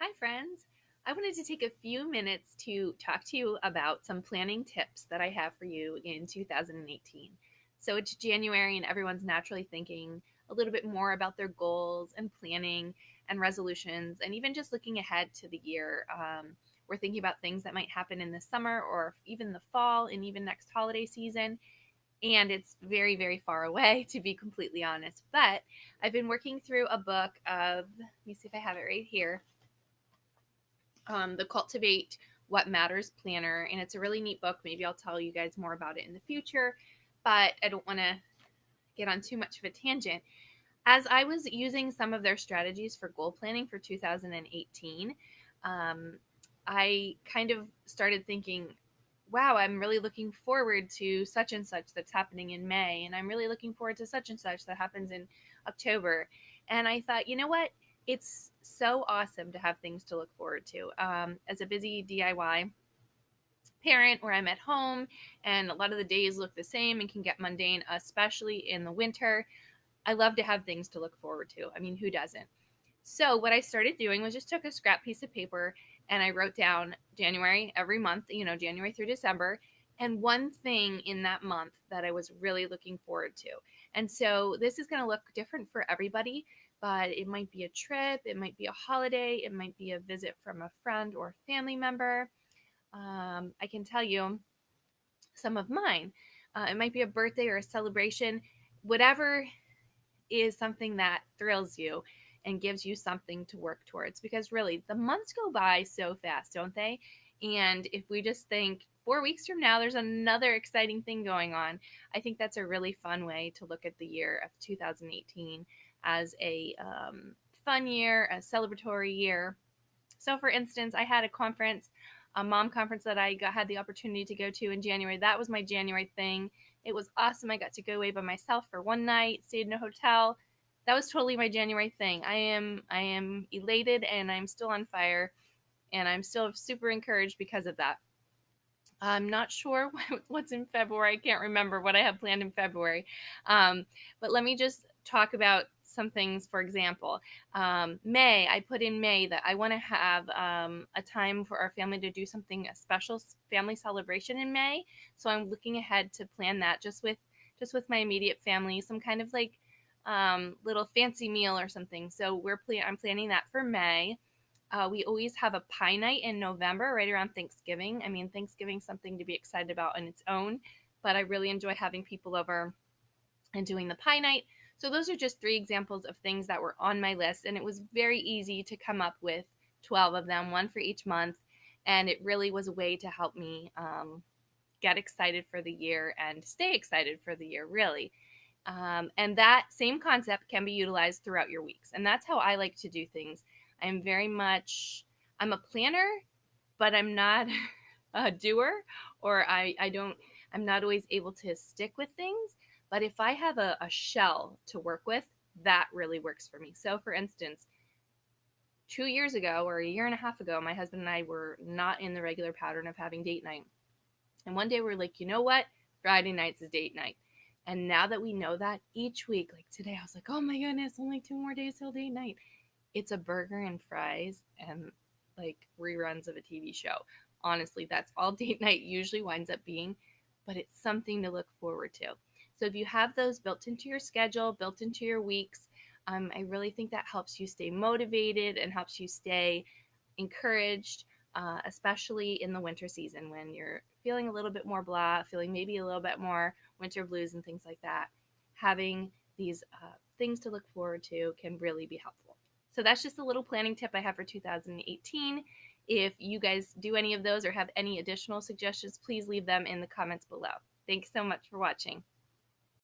Hi, friends. I wanted to take a few minutes to talk to you about some planning tips that I have for you in 2018. So it's January, and everyone's naturally thinking a little bit more about their goals and planning and resolutions, and even just looking ahead to the year. We're thinking about things that might happen in the summer or even the fall and even next holiday season. And it's very, very far away, to be completely honest. But I've been working through a book of, let me see if I have it right here, the Cultivate What Matters Planner, and it's a really neat book. Maybe I'll tell you guys more about it in the future, but I don't want to get on too much of a tangent. As I was using some of their strategies for goal planning for 2018, um, I kind of started thinking, wow, I'm really looking forward to such and such that's happening in May, and I'm really looking forward to such and such that happens in October. And I thought, you know what? It's so awesome to have things to look forward to. As a busy DIY parent where I'm at home and a lot of the days look the same and can get mundane, especially in the winter, I love to have things to look forward to. I mean, who doesn't? So what I started doing was just took a scrap piece of paper and I wrote down January every month, January through December, and one thing in that month that I was really looking forward to. And so this is going to look different for everybody, but it might be a trip, it might be a holiday, it might be a visit from a friend or family member. I can tell you some of mine. It might be a birthday or a celebration, whatever is something that thrills you and gives you something to work towards, because really the months go by so fast, don't they? And if we just think 4 weeks from now there's another exciting thing going on, I think that's a really fun way to look at the year of 2018 as a fun year, a celebratory year. So for instance, I had a mom conference that had the opportunity to go to in January. That was my January thing. It was awesome. I got to go away by myself for one night, stayed in a hotel. That was totally my January thing. I am elated and I'm still on fire and I'm still super encouraged because of that. I'm not sure what's in February. I can't remember what I have planned in February. But let me just talk about some things. For example, May, I put in May that I want to have a time for our family to do something, a special family celebration in May. So I'm looking ahead to plan that just with my immediate family, some kind of like little fancy meal or something. So I'm planning that for May. We always have a pie night in November, right around Thanksgiving. I mean, Thanksgiving's something to be excited about on its own, but I really enjoy having people over and doing the pie night. So those are just three examples of things that were on my list, and it was very easy to come up with 12 of them, one for each month, and it really was a way to help me get excited for the year and stay excited for the year, really. And that same concept can be utilized throughout your weeks. And that's how I like to do things. I'm very much, I'm a planner, but I'm not a doer, or I'm not always able to stick with things. But if I have a shell to work with, that really works for me. So for instance, 2 years ago or a year and a half ago, my husband and I were not in the regular pattern of having date night. And one day we're like, you know what? Friday nights is date night. And now that we know that, each week, like today, I was like, oh my goodness, only 2 more days till date night. It's a burger and fries and like reruns of a TV show. Honestly, that's all date night usually winds up being, but it's something to look forward to. So if you have those built into your schedule, built into your weeks, I really think that helps you stay motivated and helps you stay encouraged, especially in the winter season when you're feeling a little bit more blah, feeling maybe a little bit more winter blues and things like that. Having these things to look forward to can really be helpful. So that's just a little planning tip I have for 2018. If you guys do any of those or have any additional suggestions, please leave them in the comments below. Thanks so much for watching.